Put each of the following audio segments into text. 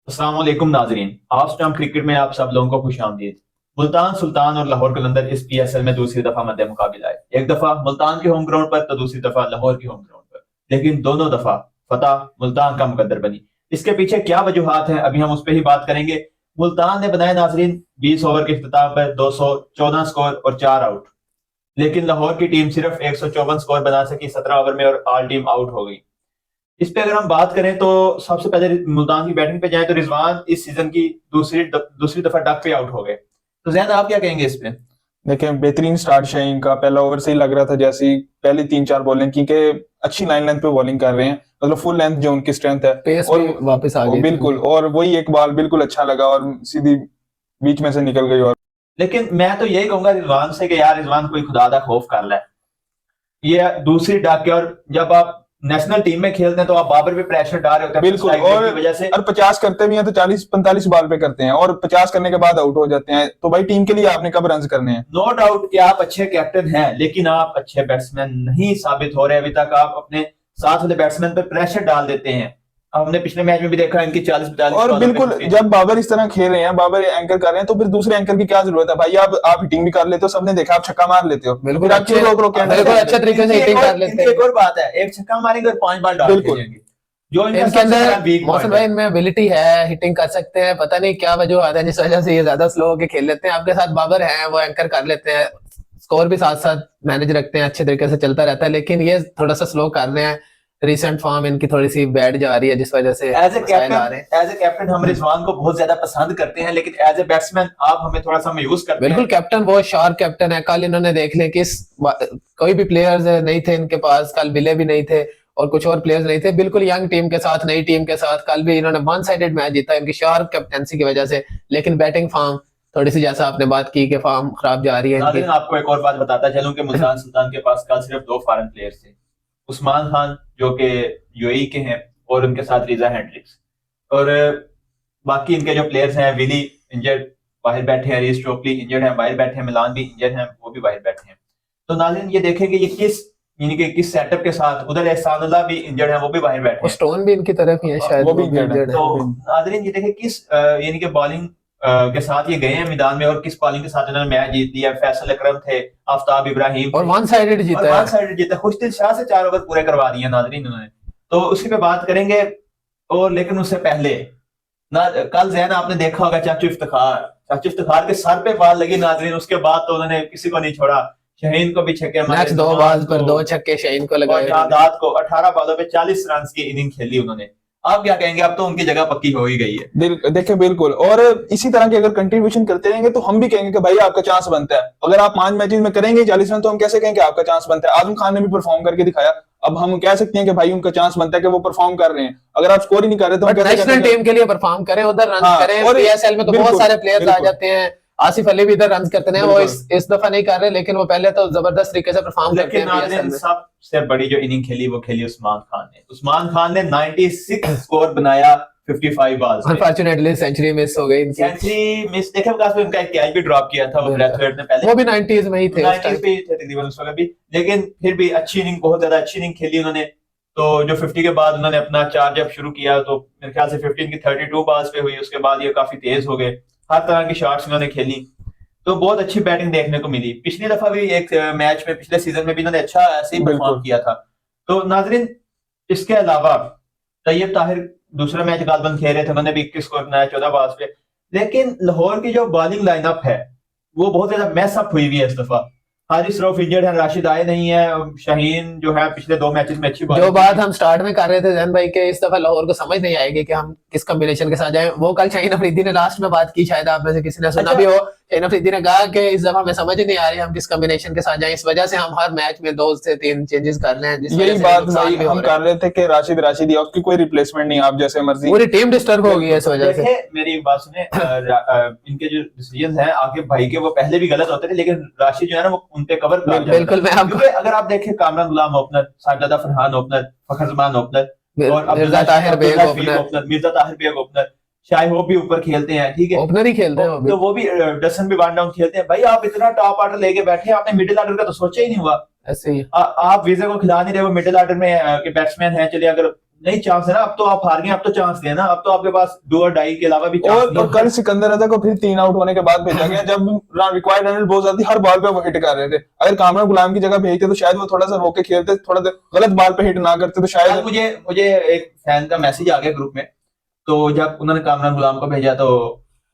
अस्सलाम वालेकुम नाजरीन। आज टाइम क्रिकेट में आप सब लोगों को खुशामदीद। मुल्तान सुल्तान और लाहौर कलंदर इस पीएसएल में दूसरी दफा मध्य मुकाबला है। एक दफा मुल्तान के होम ग्राउंड पर तो दूसरी दफा लाहौर के होम ग्राउंड पर, लेकिन दोनों दफा फतह मुल्तान का मुकद्दर बनी। इसके पीछे क्या वजूहात हैं, अभी हम उस पर ही बात करेंगे। मुल्तान ने बनाए नाजरीन 20 ओवर के इख्तिताम पर 214 स्कोर और 4 आउट, लेकिन लाहौर की टीम सिर्फ 154 स्कोर बना सकी 17 ओवर में और ऑल टीम आउट हो गई। इस पे अगर हम बात करें तो सबसे पहले मुल्तान की बैटिंग पे जाए तो रिजवान इस सीजन की दूसरी दफा डक पे आउट हो गए। तो जैन आप क्या कहेंगे इस पे? देखें, बेहतरीन स्टार्ट शाहीन का। पहला ओवर से ही लग रहा था जैसे ही पहली 3-4 बॉलिंग की कि अच्छी लाइन लेंथ पे बॉलिंग कर रहे हैं, मतलब फुल लेंथ जो उनकी स्ट्रेंथ है। पेस और भी वापस आ गई बिल्कुल, और वही एक बॉल बिल्कुल अच्छा लगा और सीधी बीच में से निकल गई। और लेकिन मैं तो यही कहूंगा रिजवान से कि यार रिजवान कोई खुदा दा खौफ कर ले। ये दूसरी डक है और जब आप नेशनल टीम में खेलते हैं तो आप बाबर पे प्रेशर डाल रहे होते हैं बिल्कुल, की वजह से। और 50 करते भी हैं तो 40-45 बॉल पे करते हैं, और 50 करने के बाद आउट हो जाते हैं। तो भाई टीम के लिए आपने कब रन करने हैं? नो डाउट कि आप अच्छे कैप्टन हैं, लेकिन आप अच्छे बैट्समैन नहीं साबित हो रहे अभी तक। आप अपने साथ वाले बैट्समैन पे प्रेशर डाल देते हैं। हमने पिछले मैच में भी देखा इनकी 40-42 और बिल्कुल, जब बाबर इस तरह खेल रहे हैं, बाबर एंकर कर रहे हैं, तो फिर दूसरे एंकर की क्या जरूरत है भाई? आप हिटिंग भी कर लेते हो, सबने देखा, आप छक्का मार लेते हो। बिल्कुल फिर आप क्यों रोक रोक बिल्कुल अच्छे तरीके से हिटिंग कर लेते हैं। एक और बात है, एक छक्का मारेंगे और 5 बॉल डाल बिल्कुल। देंगे, जो इनके अंदर मौसम भाई इनमें एबिलिटी है, हिटिंग कर सकते हैं। पता नहीं क्या वजह आता है जिस वजह से ये ज्यादा स्लो होकर खेल लेते हैं। आपके साथ बाबर है, वो एंकर कर लेते हैं, स्कोर भी साथ साथ मैनेज रखते हैं, अच्छे तरीके से चलता रहता है। लेकिन ये थोड़ा सा स्लो कर रहे हैं। रिसेंट फॉर्म इनकी थोड़ी सी बैड जा रही है, जिस वजह से एज ए कैप्टन हम रिजवान को बहुत ज्यादा पसंद करते हैं, लेकिन एज ए बैट्समैन आप हमें थोड़ा सा मायूस करते हैं। बिल्कुल, कैप्टन बहुत शार्प कैप्टन है। कल इन्होंने देख लें कि कोई भी प्लेयर्स नहीं थे इनके पास, कल बिले भी नहीं थे और कुछ और प्लेयर्स नहीं थे। बिल्कुल यंग टीम के साथ, नई टीम के साथ कल भी इन्होंने वन साइडेड मैच जीता इनकी शार्प कैप्टनसी की वजह से। लेकिन बैटिंग फॉर्म थोड़ी सी, जैसा आपने बात की कि फॉर्म खराब जा रही है इनकी। आपको एक और बात बताता चलूं कि मुल्तान सुल्तान के पास कल सिर्फ 2 फॉरेन प्लेयर्स थे। उस्मान खान जो कि यूएई के हैं और उनके साथ रिजा हेंड्रिक्स, और बाकी इनके जो प्लेयर्स हैं, विली इंजर्ड बाहर बैठे हैं, रीस स्टोकली इंजर्ड हैं बाहर बैठे हैं, मिलान भी इंजर्ड हैं वो भी बाहर बैठे हैं। तो नाज़रीन ये देखें कि ये किस सेटअप के साथ, उधर एहसानुल्लाह भी इंजर्ड है वो भी बाहर बैठे हैं, स्टोन भी इनकी तरफ ही है शायद, वो भी इंजर्ड है। तो नाज़रीन ये देखें किस यानी कि बॉलिंग के साथ ये गए हैं मैदान में और किस बॉलिंग के साथ इन्होंने मैच जीत लिया। फैसल अकरम थे, आफ्ताब इब्राहिम और वन साइडेड जीता, खुशदिल शाह से 4 ओवर पूरे करवा दिए नाज़रीन उन्होंने। तो उसी पे बात करेंगे। और लेकिन उससे पहले ना, कल जैन आपने देखा होगा चाचू इफ्तिखार के सर पे बॉल लगी नाज़रीन, उसके बाद तो उन्होंने किसी को नहीं छोड़ा। शाहीन को भी छक्के मारे, नेक्स्ट 2 बॉल पर 2 छक्के शाहीन को लगाए, शादात को 18 बॉलों पे 40 रन की इनिंग खेली उन्होंने। आप क्या कहेंगे? अब तो उनकी जगह पक्की हो ही गई है। देखें, बिल्कुल, और इसी तरह के अगर कंट्रीब्यूशन करते रहेंगे तो हम भी कहेंगे कि भाई आपका चांस बनता है। अगर आप 5 मैचेस में करेंगे 40 रन, तो हम कैसे कहेंगे आपका चांस बनता है? आजम खान ने भी परफॉर्म करके दिखाया। अब हम कह सकते हैं कि भाई उनका चांस बनता है कि वो परफॉर्म कर रहे हैं। अगर आप स्कोर ही नहीं कर रहे तो हम कैसे नेशनल टीम के लिए परफॉर्म करें, उधर रन करें। और पीएसएल में तो बहुत सारे प्लेयर्स आ जाते हैं। आसिफ अली भी इधर रन करते हैं, वो इस दफा नहीं कर रहे, लेकिन वो पहले तो जबरदस्त तरीके से परफॉर्म करते हैं पीएसएल में। सबसे बड़ी जो इनिंग खेली वो खेली उस्मान खान ने 96 स्कोर बनाया 55 बॉल्स। अनफॉर्चुनेटली सेंचुरी मिस हो गई, सेंचुरी मिस देखे उनका एक कैच भी ड्रॉप किया था वो ब्रैथवेट ने पहले, वो भी 90s में ही थे, 90s पे थे तकरीबन उस वक्त भी। लेकिन फिर भी अच्छी इनिंग, बहुत ज्यादा अच्छी इनिंग खेली उन्होंने। तो जो 50 के बाद उन्होंने अपना चार्ज अप शुरू किया तो मेरे ख्याल से 15 की 32 बॉल्स पे हुई, उसके बाद ये काफी तेज हो गए, हर तरह की शॉट्स उन्होंने खेली, तो बहुत अच्छी बैटिंग देखने को मिली। पिछली दफा भी एक मैच में, पिछले सीजन में भी इन्होंने अच्छा ऐसे ही परफॉर्म किया था। तो नाजरीन इसके अलावा तैयब ताहिर दूसरा मैच गालबन खेल रहे थे, उन्होंने भी 21 स्कोर बनाया 14 बॉल्स पे। लेकिन लाहौर की जो बॉलिंग लाइनअप है वो बहुत ज्यादा मैस अप हुई हुई है इस दफा। हारिस रऊफ इंजर्ड है, राशिद आए नहीं है, शाहीन जो है पिछले 2 मैचेस में अच्छी जो बात हम स्टार्ट में कर रहे थे जैन भाई के इस दफा लाहौर को समझ नहीं आएगी कि हम किस कॉम्बिनेशन के साथ जाएं, वो कल शाहीन अफरीदी ने लास्ट में बात की, शायद आप में से किसी ने सुना भी हो। शाहीन अफरीदी ने कहा कि इस दफा हमें समझ ही नहीं आ रही हम किस कॉम्बिनेशन के साथ जाएं, इस वजह से हम हर मैच में 2 से 3 चेंजेस कर रहे हैं। यही बात भाई हम कर रहे थे कि राशिद उसकी कोई रिप्लेसमेंट नहीं, आप जैसे मर्जी, पूरी टीम डिस्टर्ब हो गई है इस वजह से। मेरी बात सुने, इनके जो डिसीजन है आगे भाई के वो पहले भी गलत होते थे, लेकिन राशिद जो है ना वो उन पे कवर कर, बिल्कुल। मैं आपको अगर आप देखें Kamran Ghulam opener, Sahibzada Farhan opener, Fakhar Zaman opener और Mirza Tahir Baig opener, Shai Hope भी ऊपर खेलते हैं, ठीक है, ओपनर ही खेलते हैं तो वो भी डसन भी वन डाउन खेलते हैं। भाई आप इतना टॉप ऑर्डर लेके बैठे हैं, आपने मिडिल ऑर्डर का तो सोचा ही नहीं हुआ। ऐसे ही आप वीजा को खिला नहीं रहे, वो मिडिल ऑर्डर में के बैट्समैन हैं। चलिए अगर नहीं चांस है ना, अब तो आप हार गए, अब तो चांस है ना, अब तो आपके पास डू और डाई के अलावा भी चांस और कल सिकंदर रजा को फिर 3 आउट होने के बाद भेजा गया, जब रिक्वायर्ड रन बहुत ज्यादा हर बॉल पे वो हिट कर रहे थे। अगर कामरान गुलाम की जगह भेजते तो शायद वो थोड़ा सा रोके खेलते, थोड़ा गलत बॉल पे हिट ना करते तो यार शायद। मुझे एक फैन का मैसेज आ गया ग्रुप में, तो जब उन्होंने कामरान गुलाम को भेजा तो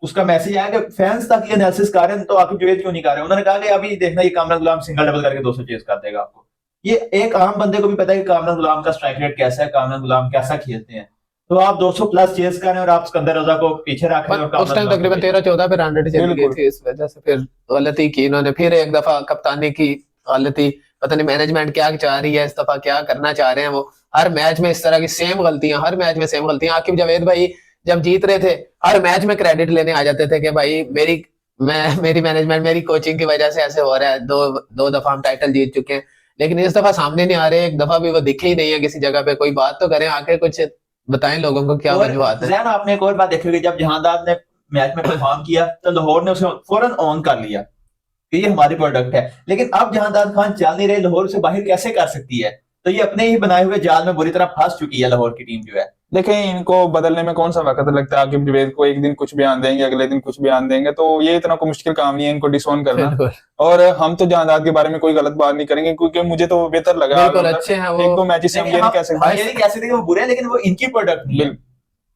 उसका मैसेज आया कि फैंस तक ये एनालिसिस कर रहे हैं तो आखिर जुवेद क्यों नहीं कर रहे। उन्होंने कहा कि अभी देखना ये कामरान गुलाम सिंगल डबल करके 200 चेस कर देगा आपको। ये एक आम बंदे को भी पता है कि कामरान गुलाम का स्ट्राइक रेट कैसा है, कामरान गुलाम कैसा खेलते हैं। तो आप 200 प्लस चेस कर रहे हैं और आप सिकंदर रजा को पीछे रख रहे हैं और उस टाइम तकरीबन 13-14 पे रन रेट चली गई थी, इस वजह से फिर गलती की इन्होंने। फिर एक दफा कप्तानी की गलती, पता नहीं मैनेजमेंट क्या चाह रही है इस दफा, क्या करना चाह रहे हैं वो। हर मैच में इस तरह की सेम गलतियां, हर मैच में सेम गलतियां। आकिब जावेद भाई जब जीत रहे थे हर मैच में क्रेडिट लेने आ जाते थे कि भाई मेरी मैनेजमेंट, मेरी कोचिंग की वजह से ऐसे हो रहा है, दो दफा हम टाइटल जीत चुके हैं। लेकिन इस दफा सामने नहीं आ रहे, एक दफा भी वो दिखे ही नहीं है किसी जगह पे। कोई बात तो करें, आके कुछ बताएं लोगों को क्या वजूहत है। जैन आपने एक और बात देखी होगी, जब जहांदार ने मैच में परफॉर्म किया तो लाहौर ने उसे फौरन ऑन कर लिया कि ये हमारी प्रोडक्ट है। लेकिन अब जहांदार खान चल नहीं रहे, लाहौर से बाहर कैसे कर सकती है? तो ये अपने ही बनाए हुए जाल में बुरी तरह फंस चुकी है लाहौर की टीम जो है। देखें इनको बदलने में कौन सा वक्त लगता है। आकिब जावेद को एक दिन कुछ बयान देंगे, अगले दिन कुछ बयान देंगे, तो ये इतना कोई मुश्किल काम नहीं है इनको डिसोन करना। और हम तो जहांदार के बारे में कोई गलत बात नहीं करेंगे, क्योंकि मुझे तो बेहतर लगा। बिल्कुल अच्छे हैं वो, 1-2 मैचेस से हम ये नहीं कह सकते, ये नहीं कह सकते कि वो बुरे हैं, लेकिन वो इनकी प्रोडक्ट नहीं है।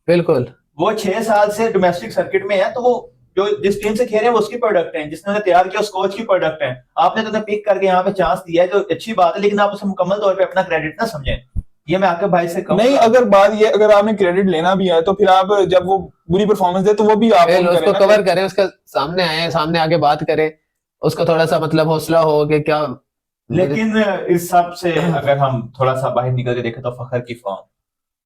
बिल्कुल वो 6 साल से डोमेस्टिक सर्किट में है, तो वो जो जिस टीम से खेल रहे हैं वो उसकी प्रोडक्ट है, जिसने उन्हें तैयार किया उस कोच की प्रोडक्ट है। आपने तो उन्हें पिक करके यहाँ पे चांस दिया है तो अच्छी बात है, लेकिन आप उसे मुकम्मल तौर पे अपना क्रेडिट ना समझें। ये मैं आपके भाई से कहूंगा। नहीं, अगर बात ये, अगर आपने क्रेडिट लेना भी है तो फिर आप जब वो बुरी परफॉर्मेंस दे तो वो भी आप उसको कवर करें, उसका सामने आए, सामने आके बात करें, उसको थोड़ा सा मतलब हौसला हो कि क्या। लेकिन इस सब से अगर हम थोड़ा सा बाहर निकल के देखें तो फखर की फॉर्म,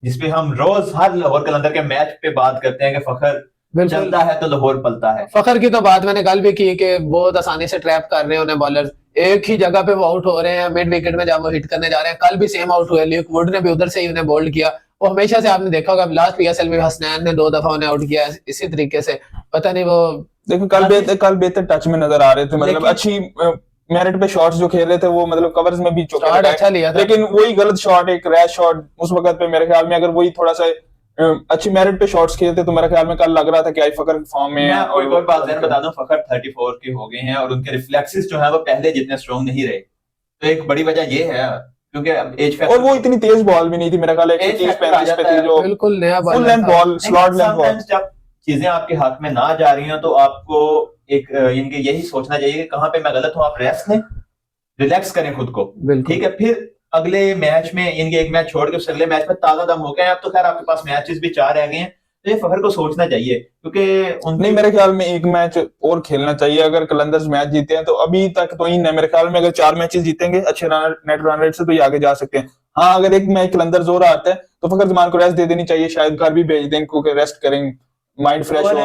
जिसपे हम रोज हर लाहौर कलंदर के मैच पे बात करते हैं कि फखर चलता है तो लाहौर पलता है। फखर की तो बात मैंने कल भी की कि बहुत आसानी से ट्रैप कर रहे हैं उन्हें बॉलर, एक ही जगह पे वो आउट हो रहे हैं मिड विकेट में जब वो हिट करने जा रहे हैं। कल भी सेम आउट हुए, ल्यूक वुड ने भी उधर से ही उन्हें बोल्ड किया। वो हमेशा से आपने देखा होगा, लास्ट पीएसएल में हसनैन ने 2 दफा उन्हें आउट किया इसी तरीके से। पता नहीं वो देखो कल बेहतर टच में नजर आ रहे थे, मतलब अच्छी मेरिट पे शॉट्स जो खेल रहे थे वो, मतलब कवर्स में भी शॉट अच्छा लिया था। लेकिन वही गलत शॉट, एक रैश शॉट उस वक्त पे मेरे ख्याल में अगर वही थोड़ा सा अच्छी मेरिट पे शॉट्स खेलते तो मेरे ख्याल में कल लग रहा था कि आई फखर फॉर्म में है। और एक और बात बता दूं, फखर 34 के हो गए हैं और उनके रिफ्लेक्सेस जो है वो पहले जितने स्ट्रॉन्ग नहीं रहे। तो एक बड़ी वजह ये है क्योंकि एज फैक्टर, और वो इतनी तेज बॉल भी नहीं थी मेरा ख्याल है, 30-35 पे थी जो बिल्कुल नया full length ball, slot length ball. जब चीजें आपके हाथ में ना जा रही हो तो आपको एक इनके यही सोचना चाहिए कि कहाँ पे मैं गलत हूँ। आप रेस्ट लें, रिलैक्स करें खुद को, ठीक है। फिर अगले मैच में इनके एक मैच छोड़ के उस अगले मैच में ताजा दम हो गए। अब तो खैर आपके पास मैचेस भी 4 रह गए हैं, तो ये फखर को सोचना चाहिए क्योंकि नहीं, मेरे ख्याल में एक मैच और खेलना चाहिए। अगर कलंदर्स मैच जीते हैं तो अभी तक तो इन है, मेरे ख्याल में अगर 4 मैचेस जीतेंगे अच्छे नेट रन रेट से तो ये आगे जा सकते हैं। हाँ, अगर एक मैच कलंदर्स और आता है तो फखर जमान को रेस्ट दे देनी चाहिए, शायद घर भी भेज दें इनको, रेस्ट करें, माइंड फ्रेश हो।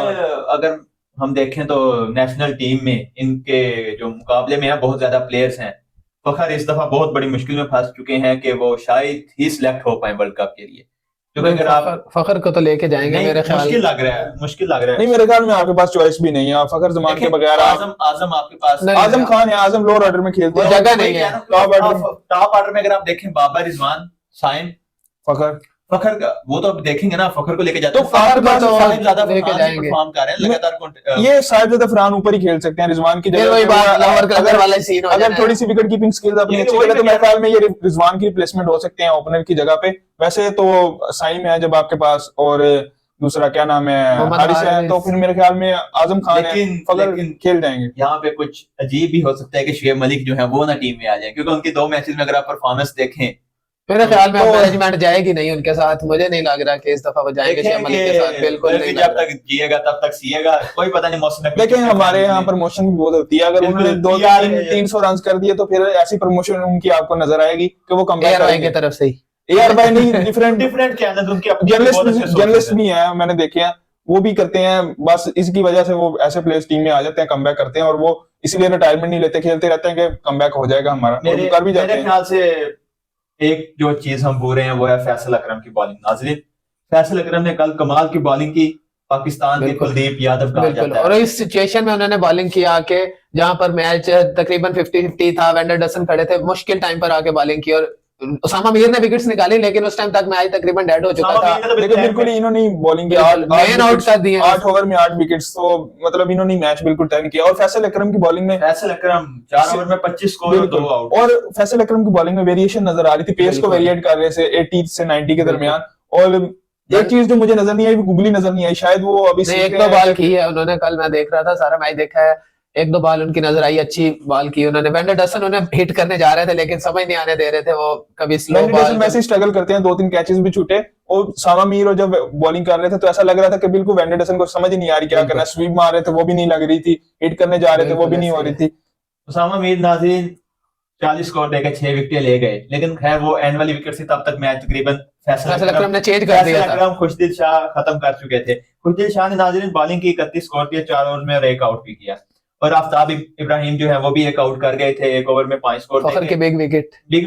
अगर हम देखें तो नेशनल टीम में इनके जो मुकाबले में है बहुत ज्यादा प्लेयर्स हैं। फखर इस दफा बहुत बड़ी मुश्किल में फंस चुके हैं कि वो शायद ही सिलेक्ट हो पाए वर्ल्ड कप के लिए, क्योंकि अगर आप फखर को तो लेके जाएंगे मेरे ख्याल, मुश्किल लग रहा है। नहीं, मेरे ख्याल में आपके पास चॉइस भी नहीं है फखर जमान के बगैर। आजम आपके पास, आजम खान है, आजम लोअर ऑर्डर में खेलते हैं, जगह नहीं है टॉप ऑर्डर में। अगर आप देखें बाबर, रिजवान, साइम, फखर का वो तो अब देखेंगे ना, फखर को लेके जाते तो फखर को तो ज्यादा परफॉर्म कर रहे हैं लगातार। ये शायद ज्यादा फरहान ऊपर ही खेल सकते हैं रिजवान की जगह। अगर थोड़ी सी विकेट कीपिंग स्किल्स अपनी अच्छी करें तो मेरे ख्याल में ये रिजवान की रिप्लेसमेंट हो सकते हैं ओपनर की जगह पे। वैसे तो साइम है जब आपके पास, और दूसरा क्या नाम है, हारिस है, तो फिर मेरे ख्याल में आजम खान है, फखर खेल जाएंगे। यहाँ पे कुछ अजीब भी हो सकता है कि शुएब मलिक जो है वो ना टीम में आ जाए, क्योंकि उनके 2 मैचेस में अगर आप परफॉर्मेंस देखें मेरे ख्याल में मैनेजमेंट जाएगी नहीं उनके साथ। मुझे नहीं लग रहा कि इस दफा वो जाएंगे शुएब मलिक के साथ, बिल्कुल नहीं। जब तक जिएगा तब तक सीएगा, कोई पता नहीं मौसम में। लेकिन हमारे यहाँ प्रमोशन भी बहुत होती है, अगर उन्होंने 200-300 रन कर दिए तो फिर ऐसी प्रमोशन उनकी आपको नजर आएगी कि वो कमबैक करेंगे की तरफ से ही। एआर भाई नहीं, डिफरेंट चैनल उनके जर्नलिस्ट भी हैं, मैंने देखे हैं, वो भी करते हैं। बस इसकी वजह से वो ऐसे प्लेयर्स टीम में आ जाते हैं, कमबैक करते हैं, और वो इसलिए रिटायरमेंट नहीं लेते, खेलते रहते हैं कि कमबैक हो जाएगा हमारा, कर भी जाते हैं। मेरे ख्याल से एक जो चीज हम भूल रहे हैं वो है फैसल अकरम की बॉलिंग। नाज़रीन, फैसल अकरम ने कल कमाल की बॉलिंग की, पाकिस्तान के कुलदीप यादव कहा जाता है। और इस सिचुएशन में उन्होंने बॉलिंग किया आके, जहां पर मैच तकरीबन 50-50 था, वेंडर डसन खड़े थे, मुश्किल टाइम पर आके बॉलिंग की और उसामा मीर ने विकेट्स निकाली, लेकिन उस टाइम तक मैच तकरीबन डेड हो चुका उसामा था। मीर ने तो देखो बिल्कुल ही इन्होंने बॉलिंग की मेन आउट कर दिए 8 ओवर में 8 विकेट्स, तो मतलब इन्होंने मैच बिल्कुल टर्न किया। और फैसल अकरम की बॉलिंग में फैसल अकरम 4 ओवर में 25 स्कोर और 2 आउट। और फैसल अकरम की बॉलिंग में वेरिएशन नजर आ रही थी, पेस को बिल्कुल। वेरिएट कर रहे थे 80 से 90 के दरमियान। और एक चीज जो मुझे नजर नहीं आई, वो गुगली नजर नहीं आई, शायद वो अभी नहीं, सीख एक रहे दो हैं। बॉल की है उन्होंने, कल मैं देख रहा था, सारा मैच देखा है, एक दो बॉल उनकी नजर आई, अच्छी बॉल की उन्होंने। वेंडरसन उन्हें हिट करने जा रहे थे लेकिन समझ नहीं आने दे रहे थे, वो कभी स्लो वेंडरसन बॉल। वैसे स्ट्रगल करते हैं, 2-3 कैचेस भी छूटे। और सामा मीर और जब बॉलिंग कर रहे थे तो ऐसा लग रहा था कि बिल्कुल वेंडरसन को समझ ही नहीं आ रही क्या बिल्कुल। करना। स्वीप मार रहे थे वो भी नहीं लग रही थी, हिट करने जा रहे थे वो बिल्कुल भी नहीं हो ऐसे रही ही थी। उसामा मीर नाज़रीन 40 स्कोर देकर 6 विकेट ले गए, लेकिन खैर वो एंड वाली विकेट से तब तक मैच तकरीबन फैसल अकरम ने चेंज कर दिया था। खुशदिल शाह खत्म कर चुके थे। खुशदिल शाह ने नाज़रीन बॉलिंग की 31 स्कोर किए 4 ओवर में और 1 आउट भी किया। और आफ्ताब इब्राहिम जो है वो भी 1 आउट कर गए थे, 1 ओवर में 5 स्कोर फखर की बिग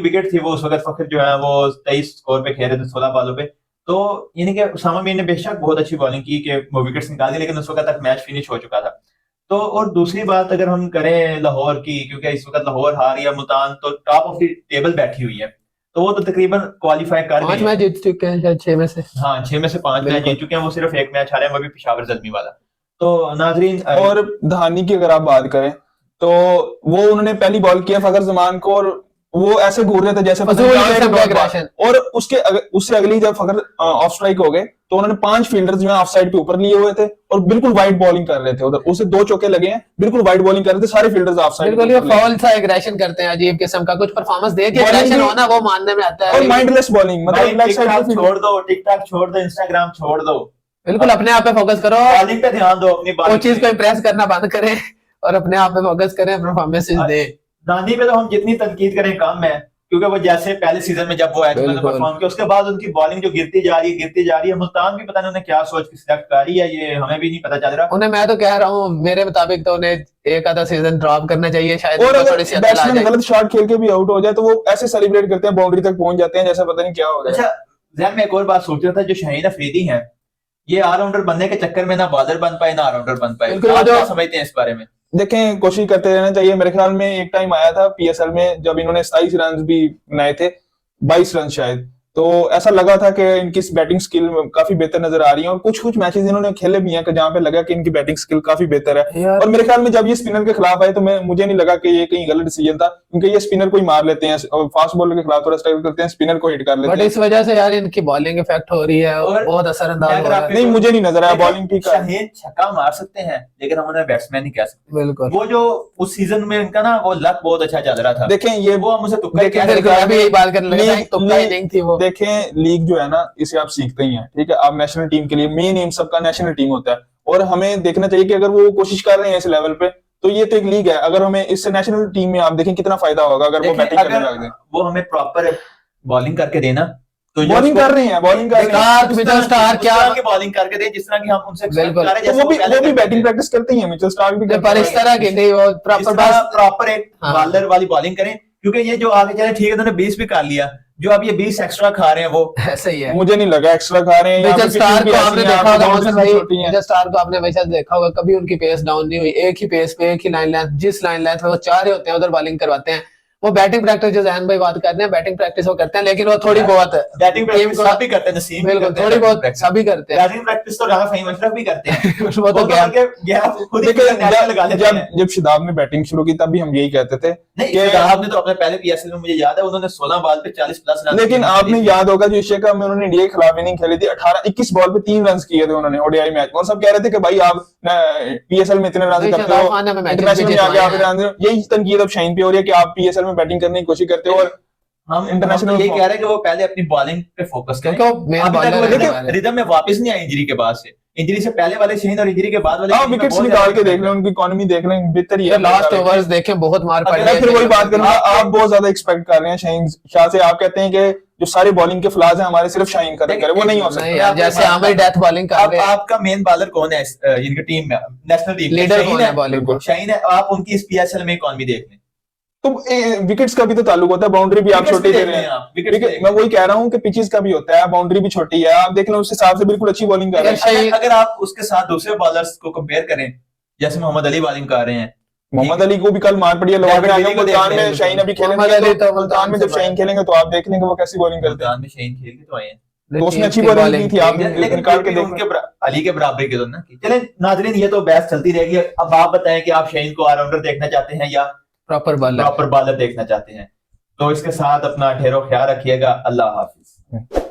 विकेट थी वो उस वक्त। फखर जो है वो 23 स्कोर पे खेल रहे थे 16 बॉलों पे। तो यानी कि उसामा मीर ने बेशक बहुत अच्छी बॉलिंग की कि वो विकेट्स निकाल दी, लेकिन उस वक्त तक मैच फिनिश हो चुका था। तो और दूसरी बात अगर हम करें लाहौर की, क्योंकि इस वक्त लाहौर हार या मुल्तान तो टॉप ऑफ द टेबल बैठी हुई है, तो वो तो तकरीबन क्वालिफाई कर 5 गई मैच जीत चुके हैं शायद 6 में से। हाँ 6 में से 5 मैच बिल्कुल। जीत चुके हैं, वो सिर्फ 1 मैच हारे हैं, वो भी पेशावर जल्मी वाला। तो नाजरीन और धानी की अगर आप बात करें तो वो उन्होंने पहली बॉल किया फखर जमान को, और वो ऐसे घूर रहे थे जैसे पता नहीं फजूल कहाँ से जैसे बॉल बैक मार। राशन। और उससे अगली जब फखर ऑफ स्ट्राइक हो गए तो उन्होंने 5 फील्डर्स जो है ऑफ साइड पे ऊपर लिए हुए थे और बिल्कुल वाइड बॉलिंग कर रहे थे उधर। उसे 2 चौके लगे हैं, बिल्कुल वाइड बॉलिंग कर रहे थे, सारे फील्डर्स ऑफ साइड बिल्कुल ये फॉल सा एग्रेशन करते हैं, अजीब किस्म का कुछ परफॉर्मेंस दे के Bowling एग्रेशन भी- होना वो मानने में आता है। और लेकिन माइंडलेस बॉलिंग, भाई मतलब लेग साइड टिकटॉक पे छोड़ दो, टिकटॉक छोड़ दो, इंस्टाग्राम छोड़ दो, बिल्कुल अपने आप पे फोकस करो, बॉलिंग पे ध्यान दो, अपनी वो बॉलिंग चीज को इम्प्रेस करना बंद करें और अपने आप पे फोकस करें, परफॉर्मेंसेस दे। नानी पे तो हम जितनी तनकीद करें कम है, क्योंकि वो जैसे पहले सीजन में जब वो बिल्कुल। परफॉर्म किया उसके बाद उनकी बॉलिंग जो गिरती जा रही है। मुल्तान भी पता नहीं उन्हें क्या सोच के सिलेक्ट करी है, ये हमें भी नहीं पता चल रहा। उन्हें मैं तो कह रहा हूँ मेरे मुताबिक तो उन्हें एक आधा सीजन ड्रॉप करना चाहिए शायद, और उनको अगर थोड़ी सी अकल आ बैट्समैन जाए। गलत शॉट खेल के भी आउट हो जाए तो वो ऐसे सेलिब्रेट करते हैं, बाउंड्री तक पहुंच जाते हैं जैसे पता नहीं क्या हो गया। अच्छा, जहन में एक और बात सोच रहा था, जो शाहीन अफरीदी हैं ये ऑलराउंडर बनने के चक्कर में ना बॉलर बन पाए ना ऑलराउंडर बन पाए। बिल्कुल, आप जो- क्या समझते हैं इस बारे में? देखें कोशिश करते रहना चाहिए। मेरे ख्याल में एक टाइम आया था पीएसएल में जब इन्होंने 27 रन भी बनाए थे, 22 रन शायद, तो ऐसा लगा था कि इनकी बैटिंग स्किल काफी बेहतर नजर आ रही है। और कुछ कुछ मैचेस इन्होंने खेले भी हैं कि जहां पे लगा कि इनकी बैटिंग स्किल काफी बेहतर है। यार- और मेरे ख्याल में जब ये स्पिनर के खिलाफ आए तो मुझे नहीं लगा कि ये कहीं गलत डिसीजन था, क्योंकि ये स्पिनर को ही मार लेते हैं और फास्ट बॉलर के खिलाफ थोड़ा स्ट्रगल करते हैं, स्पिनर को हिट कर बट लेते हैं। इस वजह से यार इनकी बॉलिंग इफेक्ट हो रही है और और बहुत असरअंदाज अगर हो रहा आप- है। नहीं मुझे नहीं नजर आया, देखिए, बॉलिंग ठीक है। शाहीन छक्का मार सकते हैं लेकिन हम उन्हें बैट्समैन नहीं कह सकते। बिल्कुल वो जो उस सीजन में इनका ना वो लक बहुत अच्छा चल रहा था, देखें ये वो हम उसे तुक्का ही देखें, कह रहे बिल्कुल, थे। अभी यही बात करने लगा था, लीग- तुक्का लीग- इनिंग थी वो। देखें लीग जो है ना इसे आप सीखते ही हैं, ठीक है। आप नेशनल टीम के लिए मेन एम सबका नेशनल टीम होता है और हमें देखना चाहिए कि अगर वो कोशिश कर रहे हैं इस लेवल पे तो ये तो एक लीग है। अगर हमें इससे नेशनल टीम में आप देखें कितना फायदा होगा अगर वो देखें, बैटिंग करने अगर लग जाए। वो हमें प्रॉपर बॉलिंग करके देना तो ये बॉलिंग उसको- कर रहे हैं, बॉलिंग कर रहे हैं, स्टार्क, मिचेल स्टार्क क्या की बॉलिंग करके दे जिस तरह की हम उनसे expect बिल्कुल। कर रहे हैं, तो जैसे वो भी पहले बैटिंग करते प्रैक्टिस करते ही हैं, मिचेल स्टार्क भी करते पर इस हैं। तरह की नहीं, वो जिस प्रॉपर तरह बस प्रॉपर एक हाँ। बॉलर वाली बॉलिंग करें, क्योंकि ये जो आगे चले ठीक है उन्होंने 20 भी कर लिया, जो अब ये 20 एक्स्ट्रा खा रहे हैं वो ऐसे ही है। मुझे नहीं लगा एक्स्ट्रा खा रहे हैं। यहाँ मिचेल पे स्टार्क pitches भी को ऐसी आपने हैं, देखा होगा आपकी मौसम boundaries भाई, भी छोटी हैं। मिचेल स्टार्क को आपने हमेशा देखा होगा, कभी उनकी पेस डाउन नहीं हुई, एक ही पेस पे एक ही लाइन लेंथ, जिस लाइन लेंथ में वो चाह रहे होते हैं उधर बॉलिंग करवाते हैं। वो बैटिंग प्रैक्टिस जो जहन भाई बात करते हैं, बैटिंग प्रैक्टिस वो करते हैं, लेकिन वो थोड़ी बहुत बैटिंग टीम प्रैक्टिस को सब भी करते हैं, नसीम भी बिल्कुल करते हैं थोड़ी बहुत batting सभी करते हैं। बैटिंग प्रैक्टिस तो राना फहीम अशरफ भी करते हैं। वो तो गैप गैप खुद ही देखिए, नेट लगा लेते हैं। जब शिदाब ने बैटिंग शुरू की तब भी हम यही कहते थे नहीं, कि- शादाब ने तो अपने पहले पीएसएल में मुझे याद है उन्होंने 16 बॉल पे 40 प्लस रन लेकिन आपने याद होगा जो एशिया कप में उन्होंने इंडिया के खिलाफ इनिंग खेली थी, 21 बॉल पे 3 रन किए थे उन्होंने ओडीआई मैच में, और सब कह रहे थे कि भाई आप पीएसएल में इतने रन नहीं, करते शादाब हो, खान ने हमें matches इंटरनेशनल भी में आके जितवाए आप रन दे रहे हो। यही तनकीद अब शाहीन पे हो रही है कि आप पीएसएल में बैटिंग करने की कोशिश करते हो और हम इंटरनेशनल तो ये कह रहे हैं कि वो पहले अपनी बॉलिंग पे फोकस करें। क्योंकि वो मेन अभी तक बॉलर वो रहने रिदम वाले हैं। रिदम में वापस नहीं आए इंजरी के बाद से। इंजरी से पहले वाले शाहीन और इंजरी के बाद वाले हाँ शाहीन में विकेट्स बहुत निकाल के ज्यादा देख लें, उनकी इकोनॉमी देख लें, बेहतर ही है। फिर लास्ट ओवर्स देखें बहुत मार पड़ अगर रही मैं है। फिर वही बात करूंगा, आप बहुत ज्यादा एक्सपेक्ट कर रहे हैं शाहीन शाह से। आप कहते हैं कि जो सारे बॉलिंग के फ्लाज हैं हमारे सिर्फ शाहीन खत्म करे, वो नहीं हो नहीं सकता। यार, जैसे आमिर डेथ बॉलिंग कर अब रहे हैं, आपका मेन बॉलर कौन है इनकी टीम में, नेशनल टीम में? लीडर शाहीन कौन है बॉलिंग को? शाहीन है। आप उनकी इस पीएसएल में इकोनॉमी देख लें, तो विकेट्स का भी तो ताल्लुक होता है, बाउंड्री भी आप Wickets छोटी भी दे देख रहे लें हैं। आप, wickets भी देख मैं लें। वही कह रहा हूँ कि पिचेस का भी होता है, बाउंड्री भी छोटी है, आप देख लें उस हिसाब से बिल्कुल अच्छी बॉलिंग कर रहे हैं। शाहीन- अगर आप उसके साथ दूसरे बॉलर्स को कंपेयर करें, जैसे मोहम्मद अली बॉलिंग कर रहे हैं, मोहम्मद अली को भी कल मार पड़ी है, लाहौर में आगे मुल्तान में शाहीन अभी मोहम्मद अली खेलेंगे, तो तो मुल्तान में जब शाहीन खेलेंगे तो आप देख लेंगे वो कैसी बॉलिंग करते हैं। मुल्तान में शाहीन खेल के तो आए हैं, तो उसने अच्छी बॉलिंग की थी, आप लेकिन निकाल के फिर भी देखो। उनके अली के बराबरी की तो ना की। चलें नाजरीन, ये तो बहस चलती रहेगी। अब आप बताएं कि आप शाहीन को ऑलराउंडर देखना चाहते हैं या प्रॉपर बॉलर प्रॉपर बॉलर देखना चाहते हैं। तो इसके साथ अपना ढेरों ख्याल रखिएगा। अल्लाह हाफिज।